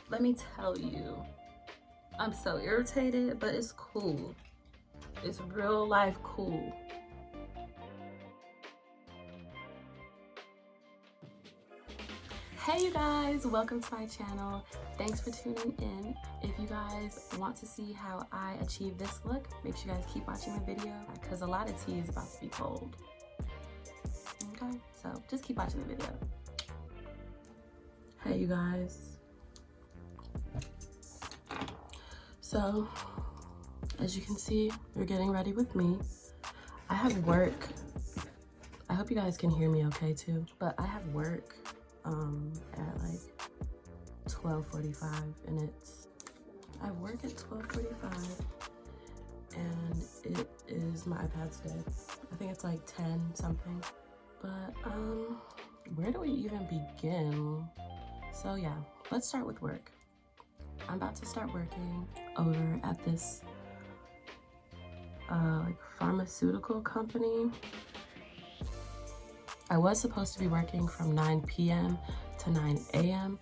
let me tell you, I'm so irritated, but it's cool. It's real life cool. Hey you guys, welcome to my channel. Thanks for tuning in. If you guys want to see how I achieve this look, make sure you guys keep watching the video because a lot of tea is about to be told. Okay, so just keep watching the video. Hey you guys. So, as you can see, we're getting ready with me. I have work. I hope you guys can hear me okay too, but I have work at like 12:45 and I work at 12:45 and it is my iPad's dead. I think it's like 10 something, but where do we even begin? So yeah, let's start with work. I'm about to start working over at this like pharmaceutical company. I was supposed to be working from 9 p.m. to 9 a.m.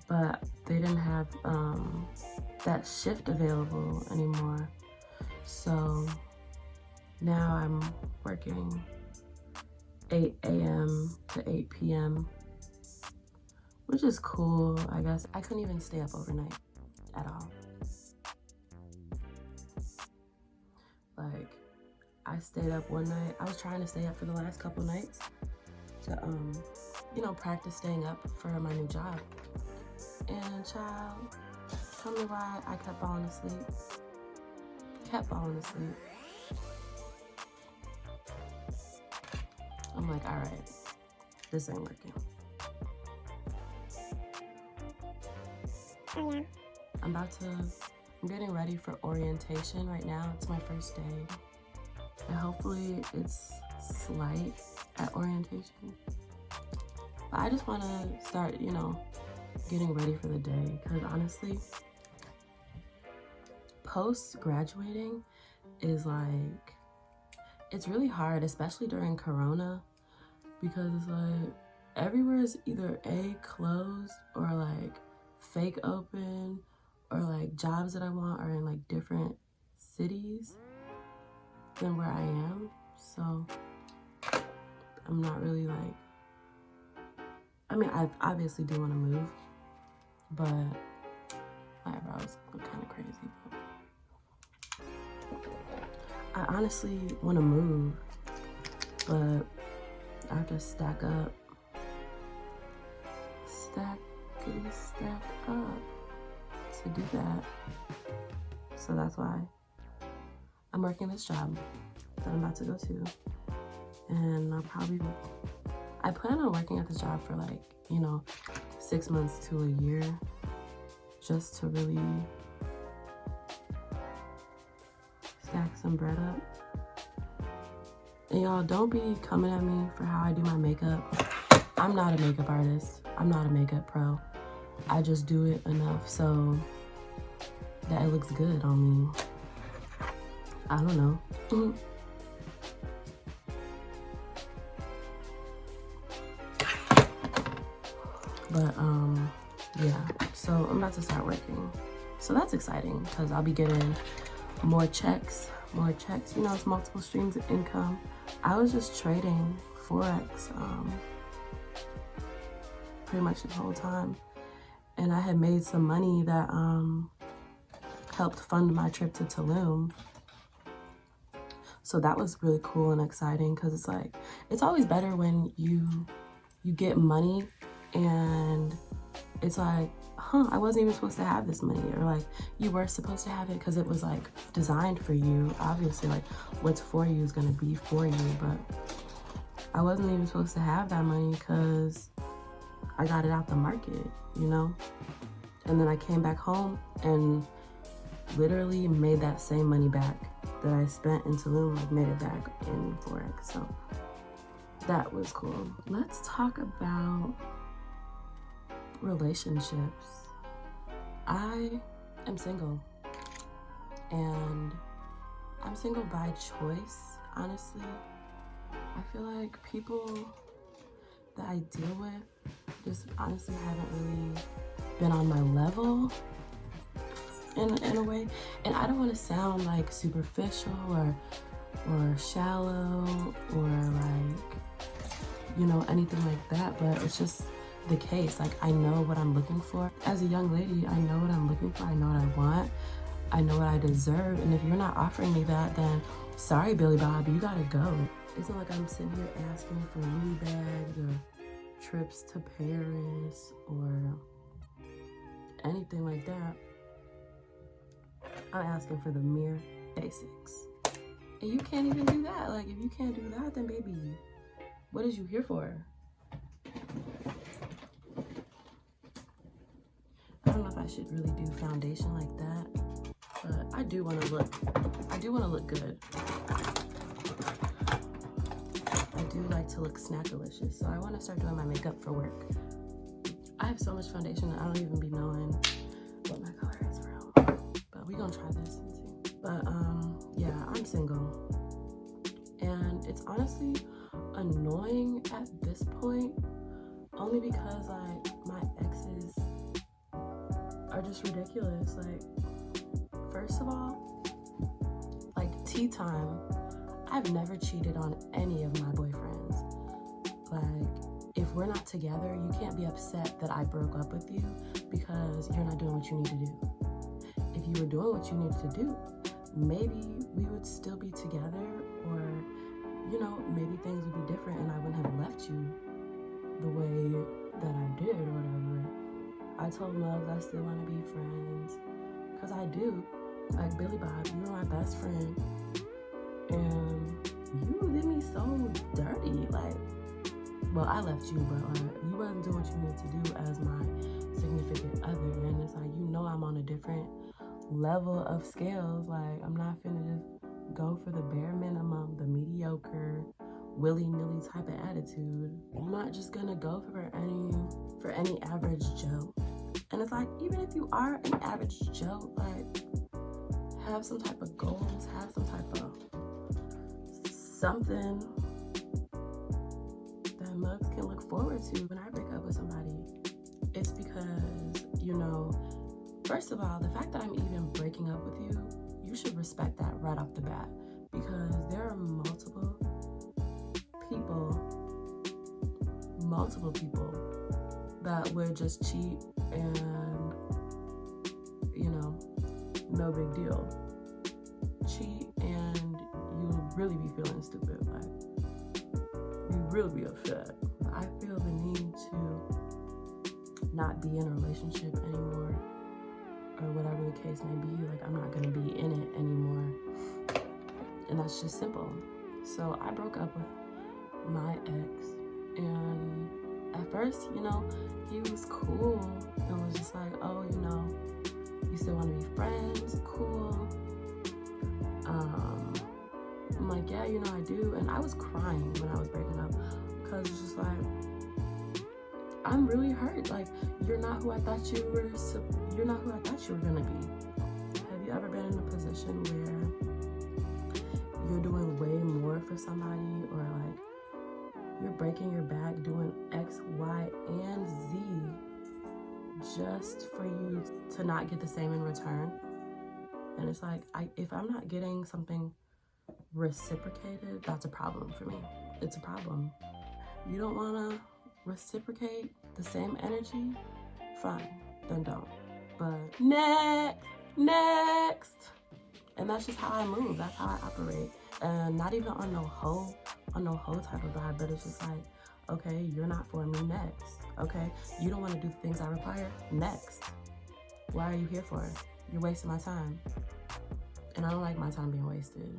but they didn't have that shift available anymore. So now I'm working 8 a.m. to 8 p.m. which is cool, I guess. I couldn't even stay up overnight at all. Like, I stayed up one night. I was trying to stay up for the last couple nights to, you know, practice staying up for my new job. And child, tell me why I kept falling asleep. Kept falling asleep. I'm like, all right, this ain't working. Oh yeah. I'm getting ready for orientation right now. It's my first day. And hopefully it's slight at orientation. But I just want to start, you know, getting ready for the day. Because honestly, post-graduating is like, it's really hard, especially during Corona. Because it's like, everywhere is either A, closed, or like fake open, or like jobs that I want are in like different cities than where I am. So I'm not really like, I mean, I obviously do want to move, but my eyebrows look kind of crazy. I honestly want to move, but I have to stack up. Stack up to do that. So that's why I'm working this job that I'm about to go to. And I plan on working at this job for like, you know, 6 months to a year, just to really stack some bread up. And y'all, don't be coming at me for how I do my makeup. I'm not a makeup artist. I'm not a makeup pro. I just do it enough so that it looks good on me. I don't know. But yeah, so I'm about to start working. So that's exciting because I'll be getting more checks. You know, it's multiple streams of income. I was just trading Forex pretty much the whole time. And I had made some money that helped fund my trip to Tulum. So that was really cool and exciting because it's like, it's always better when you get money and it's like, I wasn't even supposed to have this money, or like you were supposed to have it because it was like designed for you. Obviously, like what's for you is gonna be for you, but I wasn't even supposed to have that money because I got it out the market, you know? And then I came back home and literally made that same money back that I spent in Tulum, like made it back in Forex. So that was cool. Let's talk about relationships. I am single, and I'm single by choice, honestly. I feel like people that I deal with just honestly haven't really been on my level in a way. And I don't want to sound like superficial or shallow or like, you know, anything like that, but it's just the case. Like, I know what I'm looking for. As a young lady, I know what I'm looking for. I know what I want. I know what I deserve. And if you're not offering me that, then sorry, Billy Bob, you gotta go. It's not like I'm sitting here asking for Louis bags or trips to Paris or anything like that. I'm asking for the mere basics. And you can't even do that. Like, if you can't do that, then baby, what is you here for? I don't know if I should really do foundation like that, but I do want to look good. I do like to look snackalicious, so I want to start doing my makeup for work. I have so much foundation that I don't even be knowing what my color is for real. But we gonna try this and see. But yeah, I'm single. And it's honestly annoying at this point, only because like my exes are just ridiculous. Like, first of all, like TeaTime, I've never cheated on any of my boyfriends. Like, if we're not together, you can't be upset that I broke up with you because you're not doing what you need to do. If you were doing what you needed to do, maybe we would still be together, or, you know, maybe things would be different and I wouldn't have left you the way that I did or whatever. I told Muggs I still want to be friends, because I do. Like, Billy Bob, you were my best friend, and you did me so dirty. Like, well, I left you, but like, you wasn't doing what you needed to do as my significant other, and it's like, you know, I'm on a different level of scales. Like, I'm not finna just go for the bare minimum, the mediocre, willy-nilly type of attitude. I'm not just gonna go for any average Joe. And it's like, even if you are an average Joe, like, have some type of goals, have some type of something that Muggs can look forward to. When I break up with somebody, it's because, you know, first of all, the fact that I'm even breaking up with you, you should respect that right off the bat, because there are multiple people that would just cheat and, you know, no big deal. Cheat and you really be feeling stupid. Like, you really be upset. I feel the need to not be in a relationship anymore, or whatever the case may be. Like, I'm not gonna be in it anymore. And that's just simple. So I broke up with my ex, and at first, you know, he was cool and was just like, oh, you know, you still want to be friends? Cool. I'm like, yeah, you know, I do. And I was crying when I was breaking up, because it's just like, I'm really hurt. Like, you're not who I thought you were. You're not who I thought you were gonna be. Have you ever been in a position where you're doing way more for somebody, or like you're breaking your back doing X, Y, and Z just for you to not get the same in return? And it's like, if I'm not getting something reciprocated, that's a problem for me. It's a problem. You don't want to reciprocate the same energy? Fine, then don't. But next. And that's just how I move. That's how I operate. And not even on no hoe type of vibe, but it's just like, okay, you're not for me, next. Okay, you don't want to do the things I require, next. Why are you here for? You're wasting my time. And I don't like my time being wasted.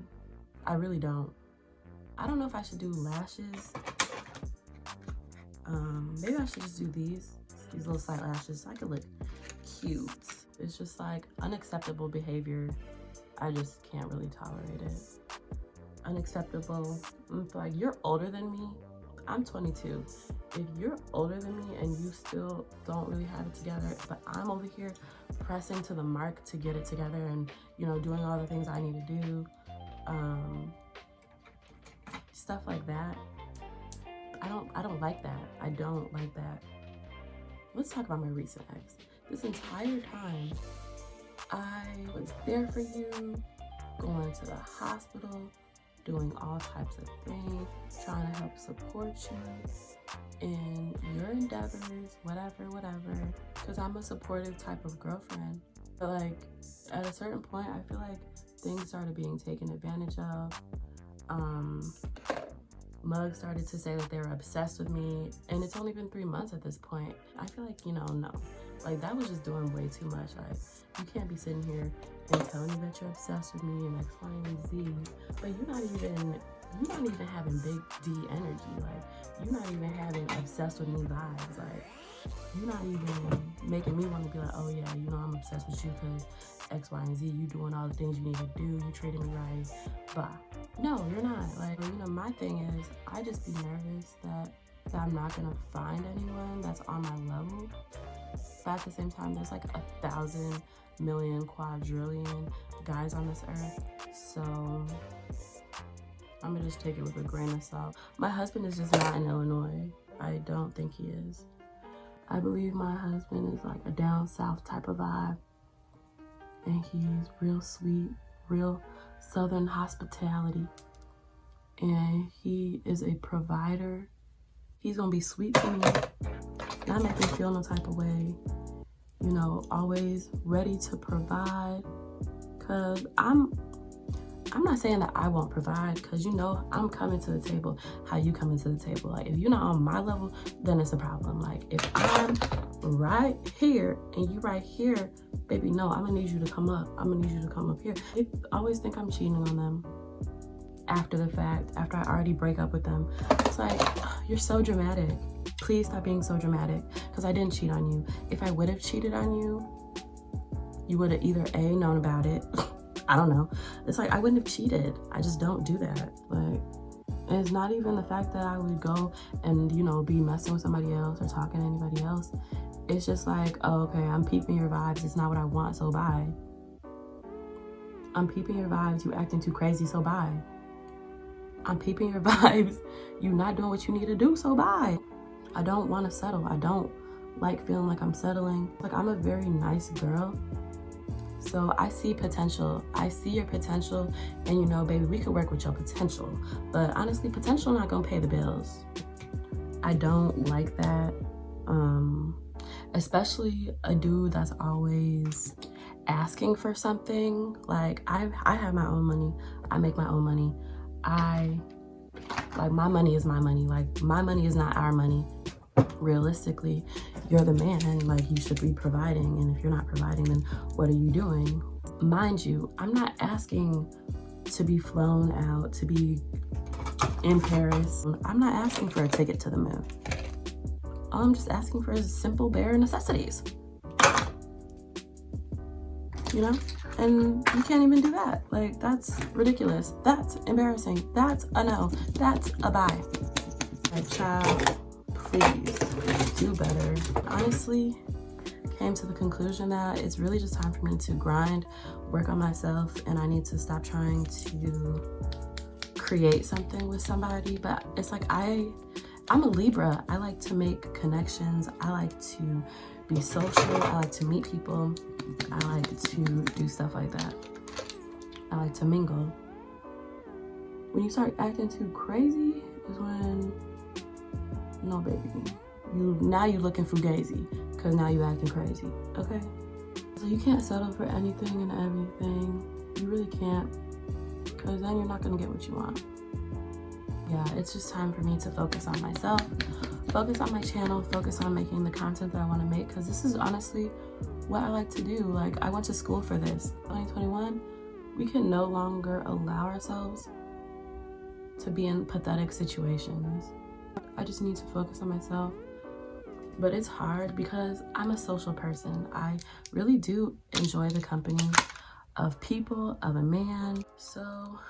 I really don't. I don't know if I should do lashes. Maybe I should just do these little side lashes so I could look cute. It's just like unacceptable behavior. I just can't really tolerate it. Unacceptable. It's like, you're older than me. I'm 22. If you're older than me and you still don't really have it together, but I'm over here pressing to the mark to get it together and, you know, doing all the things I need to do, stuff like that. I don't like that. I don't like that. Let's talk about my recent ex. This entire time, I was there for you, going to the hospital, doing all types of things, trying to help support you in your endeavors, whatever, because I'm a supportive type of girlfriend. But like, at a certain point, I feel like things started being taken advantage of. Mugs started to say that they were obsessed with me, and it's only been 3 months at this point. I feel like, no. Like, that was just doing way too much. Like, you can't be sitting here and telling me that you're obsessed with me and X, Y, and Z, but you're not even having big D energy. Like, you're not even having obsessed with me vibes. Like, you're not even making me want to be like, oh yeah, I'm obsessed with you because X, Y, and Z, you doing all the things you need to do, you treating me right, but no, you're not. Like, my thing is, I just be nervous that I'm not gonna find anyone that's on my level. But at the same time, there's like 1,000 million quadrillion guys on this earth. So I'm gonna just take it with a grain of salt. My husband is just not in Illinois. I don't think he is. I believe my husband is like a down south type of vibe. And he's real sweet, real Southern hospitality. And he is a provider. He's gonna be sweet to me, not make me feel no type of way. Always ready to provide. Cause I'm not saying that I won't provide, cause I'm coming to the table how you coming to the table. Like, if you're not on my level, then it's a problem. Like, if I'm right here and you right here, baby, no, I'm gonna need you to come up. I'm gonna need you to come up here. They always think I'm cheating on them after the fact, after I already break up with them. It's like, you're so dramatic. Please stop being so dramatic, because I didn't cheat on you. If I would have cheated on you, you would have either A, known about it. I don't know. It's like, I wouldn't have cheated. I just don't do that. Like, and it's not even the fact that I would go and, be messing with somebody else or talking to anybody else. It's just like, oh, okay, I'm peeping your vibes. It's not what I want, so bye. I'm peeping your vibes. You acting too crazy, so bye. I'm peeping your vibes. You not doing what you need to do, so bye. I don't want to settle. I don't like feeling like I'm settling. Like, I'm a very nice girl. So I see potential. I see your potential, and baby, we could work with your potential. But honestly, potential not gonna pay the bills. I don't like that. Especially a dude that's always asking for something. Like, I have my own money. I make my own money. My money is my money. Like, my money is not our money. Realistically, you're the man, and like, you should be providing. And if you're not providing, then what are you doing? Mind you, I'm not asking to be flown out, to be in Paris. I'm not asking for a ticket to the moon. All I'm just asking for is simple, bare necessities. And you can't even do that. Like, that's ridiculous. That's embarrassing. That's a no. That's a bye. My child, please do better. Honestly, came to the conclusion that it's really just time for me to grind, work on myself, and I need to stop trying to create something with somebody. But it's like, I'm a Libra. I like to make connections. I like to be social. I like to meet people. I like to do stuff like that. I like to mingle. When you start acting too crazy is when, no baby, now you looking fugazi, because now you acting crazy, okay? So you can't settle for anything and everything. You really can't, because then you're not gonna get what you want. Yeah, it's just time for me to focus on myself, focus on my channel, focus on making the content that I want to make, because this is honestly what I like to do. Like, I went to school for this. 2021, we can no longer allow ourselves to be in pathetic situations. I just need to focus on myself. But it's hard because I'm a social person. I really do enjoy the company of people, of a man. So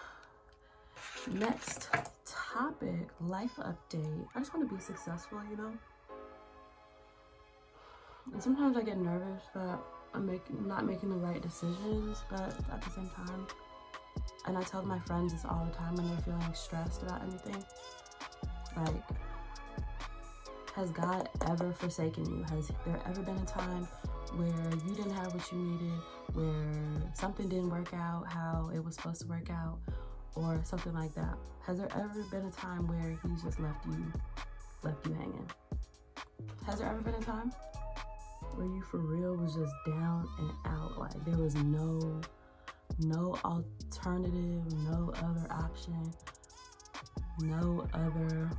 next topic, life update. I just want to be successful, And sometimes I get nervous that I'm not making the right decisions, but at the same time, and I tell my friends this all the time when they're feeling stressed about anything, like, has God ever forsaken you? Has there ever been a time where you didn't have what you needed, where something didn't work out how it was supposed to work out, or something like that? Has there ever been a time where he's just left you hanging? Has there ever been a time where you for real was just down and out? Like there was no alternative, no other option, no other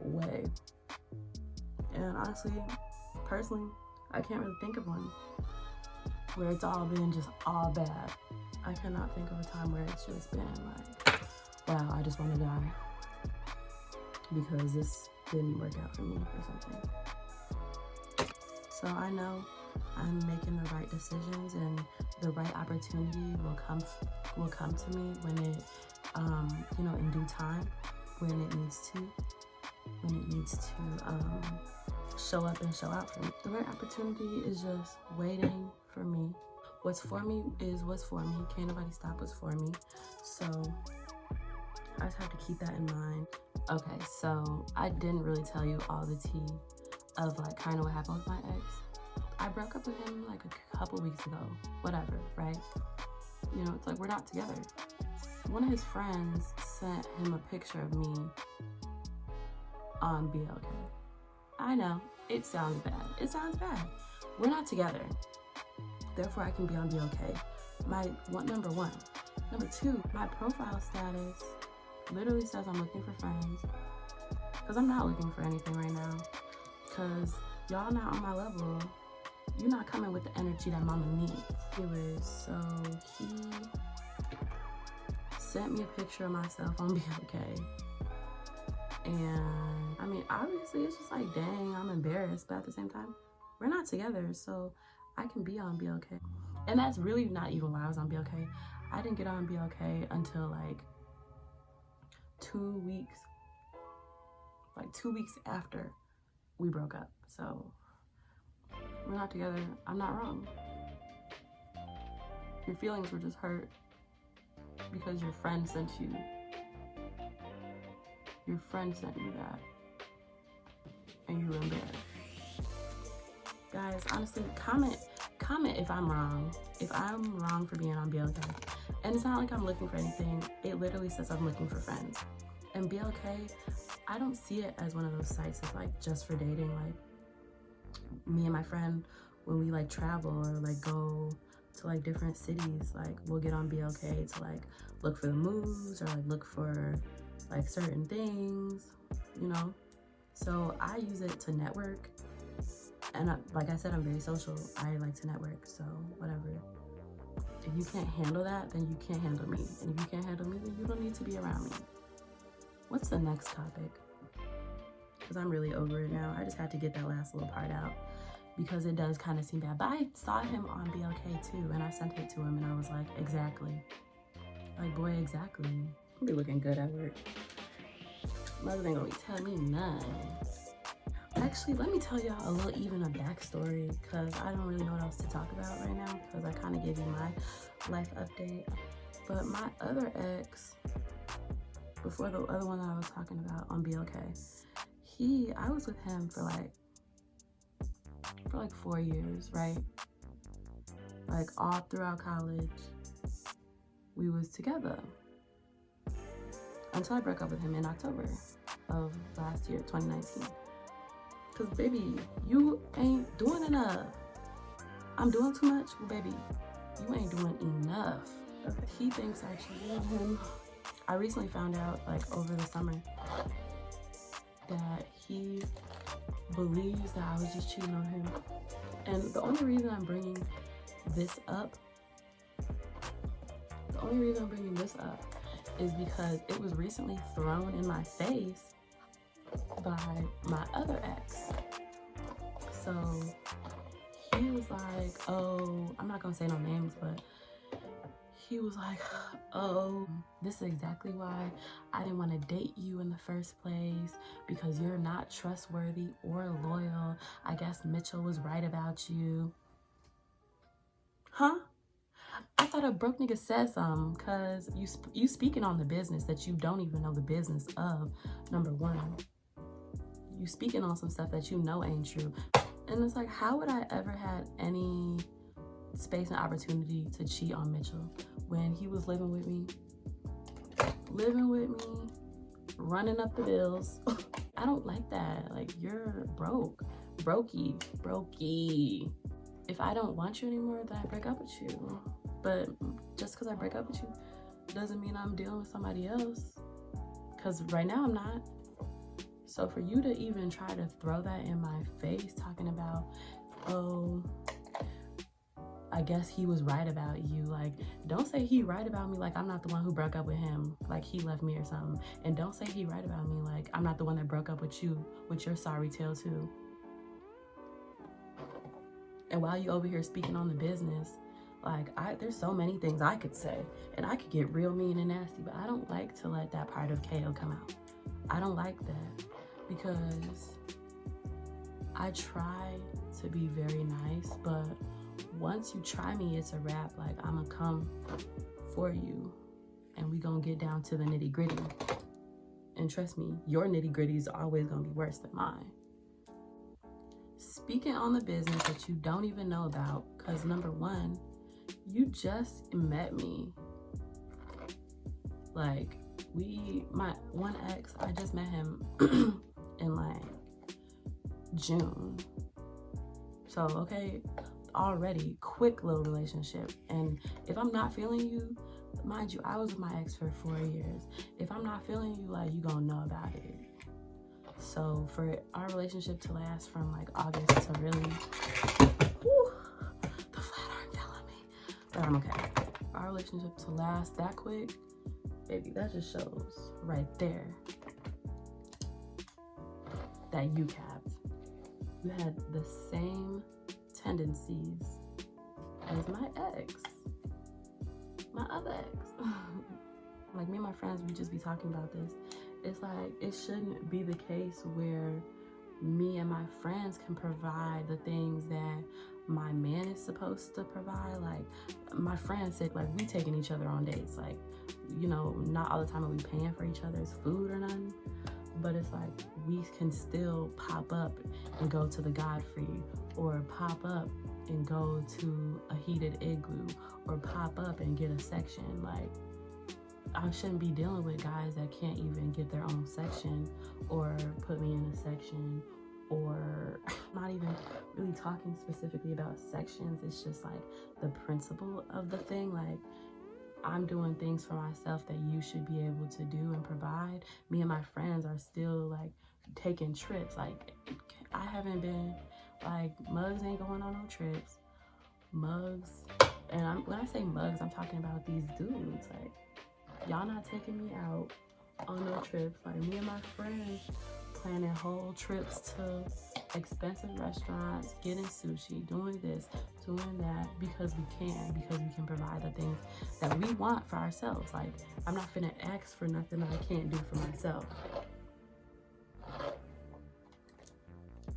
way. And honestly, personally, I can't really think of one where it's all been just all bad. I cannot think of a time where it's just been like, wow, I just want to die because this didn't work out for me or something. So I know I'm making the right decisions, and the right opportunity will come to me when it, in due time, when it needs to show up and show out for me. The right opportunity is just waiting for me. What's for me is what's for me. Can't nobody stop what's for me. So I just have to keep that in mind. Okay, so I didn't really tell you all the tea of like kind of what happened with my ex. I broke up with him like a couple weeks ago, whatever, right? You know, it's like we're not together. One of his friends sent him a picture of me on BLK. I know, it sounds bad. It sounds bad. We're not together. Therefore, I can be on BLK. Number one. Number two, my profile status literally says I'm looking for friends. Because I'm not looking for anything right now. Because y'all not on my level. You're not coming with the energy that mama needs. Anyways, so he sent me a picture of myself on BLK. And I mean, obviously it's just like, dang, I'm embarrassed. But at the same time, we're not together. So I can be on BLK. And that's really not even why I was on BLK. I didn't get on BLK until like 2 weeks. Like 2 weeks after we broke up. So we're not together. I'm not wrong. Your feelings were just hurt because your friend sent you. Your friend sent you that. And you were embarrassed. Guys, honestly, comment if I'm wrong. If I'm wrong for being on BLK. And it's not like I'm looking for anything. It literally says I'm looking for friends. And BLK, I don't see it as one of those sites that's like just for dating. Like me and my friend, when we like travel or like go to like different cities, like we'll get on BLK to like look for the moves or like look for like certain things, you know? So I use it to network. And like I said, I'm very social. I like to network, so whatever. If you can't handle that, then you can't handle me. And if you can't handle me, then you don't need to be around me. What's the next topic? Because I'm really over it now. I just had to get that last little part out because it does kind of seem bad. But I saw him on BLK too, and I sent it to him, and I was like, exactly. Like, boy, exactly. I'll be looking good at work. Mother ain't gonna be telling me none. Actually, let me tell y'all a little even a backstory because I don't really know what else to talk about right now because I kind of gave you my life update. But my other ex, before the other one that I was talking about on BLK, I was with him for like 4 years, right? Like all throughout college, we was together until I broke up with him in October of last year, 2019. Cause baby, you ain't doing enough. I'm doing too much? Well, baby, you ain't doing enough. He thinks I cheated on him. I recently found out, like over the summer, that he believes that I was just cheating on him. And the only reason I'm bringing this up is because it was recently thrown in my face by my other ex. So he was like, oh, I'm not gonna say no names, but he was like, oh, this is exactly why I didn't want to date you in the first place, because you're not trustworthy or loyal. I guess Mitchell was right about you. Huh? I thought a broke nigga said something, because you speaking on the business that you don't even know the business of, number one. You speaking on some stuff that you know ain't true. And it's like, how would I ever had any space and opportunity to cheat on Mitchell when he was living with me, running up the bills? I don't like that. Like, you're brokey. If I don't want you anymore, then I break up with you. But just because I break up with you doesn't mean I'm dealing with somebody else, because right now I'm not. So for you to even try to throw that in my face, talking about, oh, I guess he was right about you. Like, don't say he right about me like I'm not the one who broke up with him, like he left me or something. And don't say he right about me like I'm not the one that broke up with you with your sorry tale too. And while you over here speaking on the business, like, there's so many things I could say, and I could get real mean and nasty, but I don't like to let that part of KO come out. I don't like that, because I try to be very nice, but once you try me, it's a wrap. Like, I'm gonna come for you, and we gonna get down to the nitty gritty. And trust me, your nitty gritty is always gonna be worse than mine. Speaking on the business that you don't even know about, because number one, you just met me. Like, my one ex, I just met him in like June. So, okay, already quick little relationship. And if I'm not feeling you, mind you, I was with my ex for 4 years. If I'm not feeling you, like, you gonna know about it. So for our relationship to last from like August to really, the flat iron fell on me, but I'm okay. Our relationship to last that quick, baby, that just shows right there that you capped. You had the same tendencies as my ex, my other ex. Like, me and my friends, we just be talking about this. It's like, it shouldn't be the case where me and my friends can provide the things that my man is supposed to provide. Like, my friends said, like, we taking each other on dates. Like, you know, not all the time are we paying for each other's food or nothing, but it's like, we can still pop up and go to the Godfrey, or pop up and go to a heated igloo, or pop up and get a section. Like, I shouldn't be dealing with guys that can't even get their own section, or put me in a section, or not even really talking specifically about sections. It's just like the principle of the thing. Like, I'm doing things for myself that you should be able to do and provide. Me and my friends are still like taking trips. Like, I haven't been, like, Mugs ain't going on no trips. Mugs, and when I say Mugs, I'm talking about these dudes. Like, y'all not taking me out on no trips. Like, me and my friends planning whole trips to expensive restaurants, getting sushi, doing this, doing that, because we can provide the things that we want for ourselves. Like, I'm not finna ask for nothing that I can't do for myself,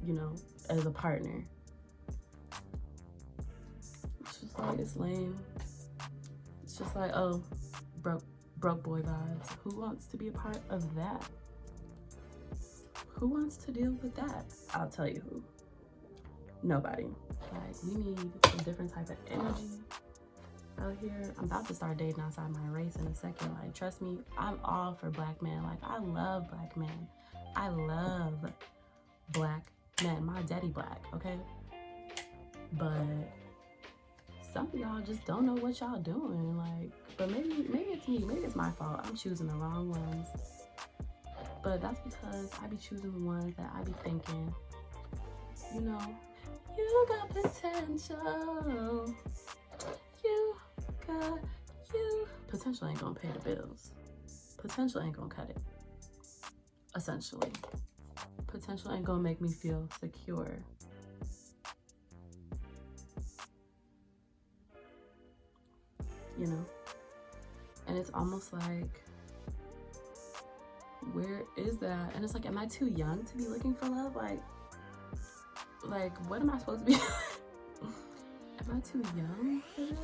you know, as a partner. It's just like, it's lame. It's just like, oh, broke boy vibes. Who wants to be a part of that? Who wants to deal with that? I'll tell you who. Nobody. Like, we need a different type of energy out here. I'm about to start dating outside my race in a second. Like, trust me, I'm all for black men. Like, I love black men. I love black men. My daddy black, okay? But some of y'all just don't know what y'all doing. Like, but maybe it's me. Maybe it's my fault. I'm choosing the wrong ones. But that's because I be choosing the ones that I be thinking, you know, you got potential. Potential ain't gonna pay the bills. Potential ain't gonna cut it. Essentially. Potential ain't gonna make me feel secure. You know? And it's almost like, where is that? And it's like, am I too young to be looking for love? Like what am I supposed to be? Am I too young for this?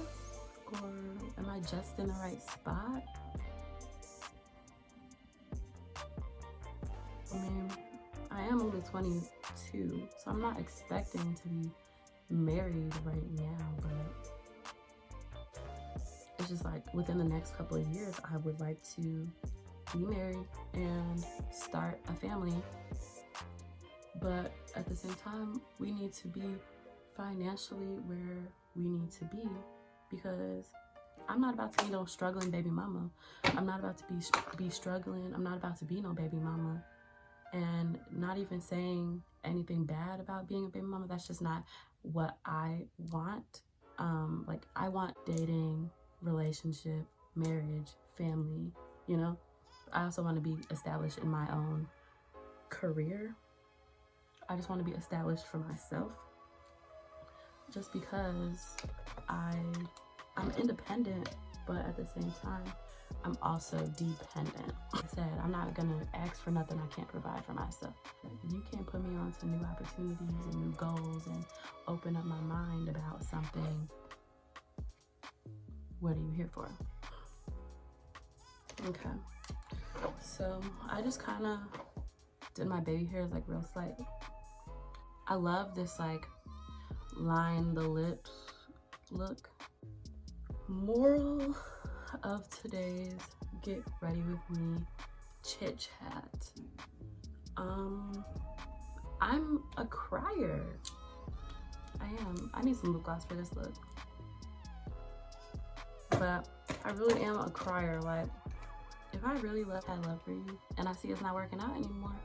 Or am I just in the right spot? I mean, I am only 22, 22, so I'm not expecting to be married right now, but it's just like within the next couple of years, I would like to be married and start a family. But at the same time, we need to be financially where we need to be, because I'm not about to be no struggling baby mama. I'm not about to be struggling. I'm not about to be no baby mama. And not even saying anything bad about being a baby mama. That's just not what I want. Like, I want dating, relationship, marriage, family, you know? I also want to be established in my own career. I just want to be established for myself, just because I'm independent, but at the same time, I'm also dependent. Like I said, I'm not gonna ask for nothing I can't provide for myself. You can't put me on to new opportunities and new goals and open up my mind about something. What are you here for? Okay, so I just kind of did my baby hairs like real slight. I love this like line the lips look. Moral of today's Get Ready With Me chit chat. I'm a crier. I am. I need some lip gloss for this look. But I really am a crier. Like, if I really left that love for you and I see it's not working out anymore,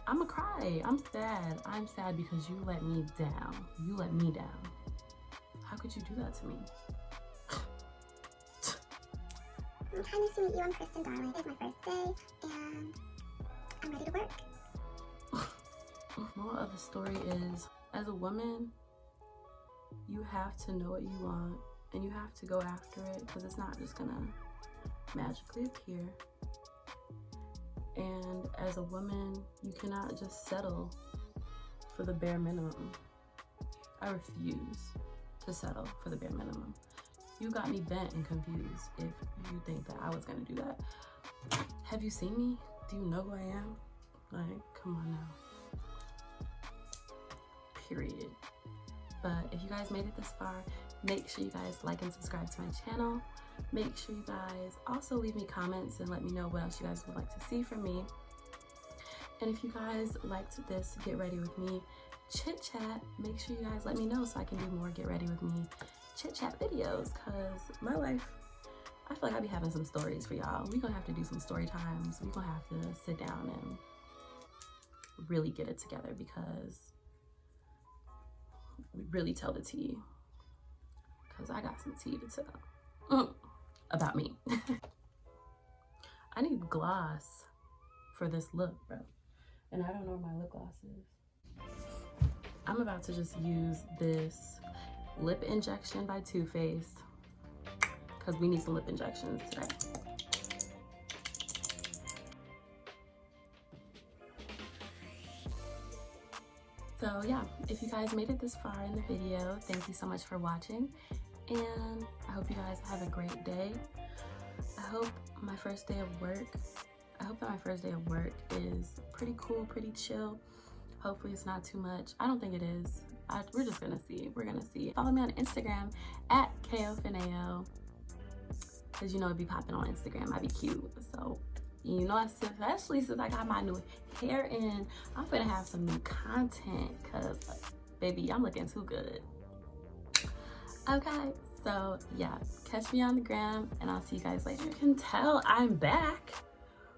I'ma cry. I'm sad. I'm sad because you let me down. You let me down. How could you do that to me? Hi, nice to meet you. I'm Kristen, darling. It's my first day, and I'm ready to work. Moral of the story is, as a woman, you have to know what you want, and you have to go after it, because it's not just gonna magically appear. And as a woman, you cannot just settle for the bare minimum. I refuse to settle for the bare minimum. You got me bent and confused if you think that I was gonna do that. Have you seen me? Do you know who I am? Like, come on now. Period. But if you guys made it this far, make sure you guys like and subscribe to my channel. Make sure you guys also leave me comments and let me know what else you guys would like to see from me. And if you guys liked this Get Ready With Me chit chat, make sure you guys let me know so I can do more Get Ready With Me chit chat videos, because my life, I feel like I be having some stories for y'all. We gonna have to do some story times. We gonna have to sit down and really get it together, because we really tell the tea, because I got some tea to tell about me. I need gloss for this look, bro, and I don't know where my lip gloss is. I'm about to just use this lip injection by Too Faced, because we need some lip injections today. So yeah, if you guys made it this far in the video, thank you so much for watching, and I hope you guys have a great day. I hope that my first day of work is pretty cool, pretty chill. Hopefully it's not too much. I don't think it is. We're just gonna see. We're gonna see. Follow me on Instagram at KOFineo, because you know it'd be popping on Instagram. I'd be cute. So, you know, especially since I got my new hair in, I'm gonna have some new content, because baby, I'm looking too good. Okay, so yeah, catch me on the gram, and I'll see you guys later. You can tell I'm back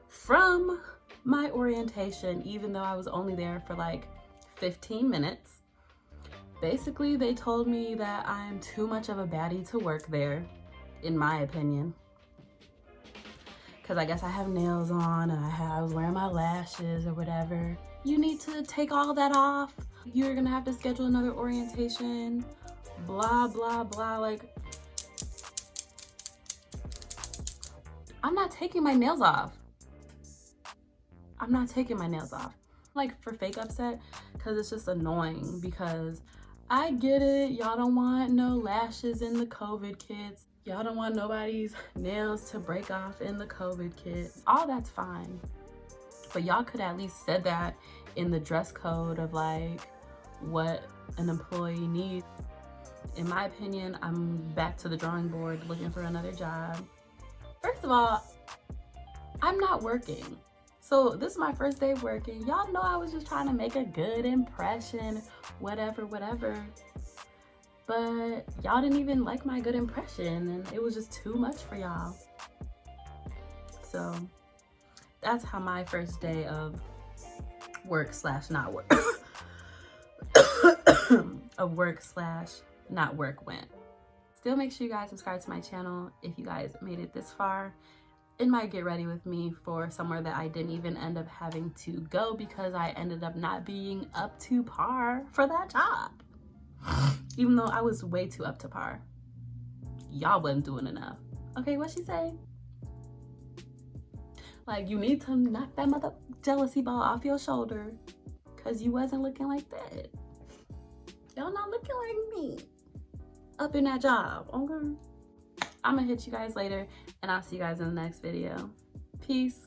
from my orientation, even though I was only there for like 15 minutes. Basically, they told me that I'm too much of a baddie to work there, in my opinion. Because I guess I have nails on, and I was wearing my lashes or whatever. You need to take all that off. You're gonna have to schedule another orientation. Blah, blah, blah. Like, I'm not taking my nails off. I'm not taking my nails off. Like, for fake upset, because it's just annoying, because I get it. Y'all don't want no lashes in the COVID kits. Y'all don't want nobody's nails to break off in the COVID kit. All that's fine. But y'all could at least said that in the dress code of like what an employee needs. In my opinion, I'm back to the drawing board looking for another job. First of all, I'm not working. So this is my first day working. Y'all know I was just trying to make a good impression, whatever. But y'all didn't even like my good impression, and it was just too much for y'all. So that's how my first day of work slash not work of work slash not work went. Still make sure you guys subscribe to my channel if you guys made it this far. It might get ready with me for somewhere that I didn't even end up having to go because I ended up not being up to par for that job. Even though I was way too up to par. Y'all wasn't doing enough. Okay, what she say? Like, you need to knock that mother jealousy ball off your shoulder because you wasn't looking like that. Y'all not looking like me up in that job, okay? I'm gonna hit you guys later, and I'll see you guys in the next video. Peace.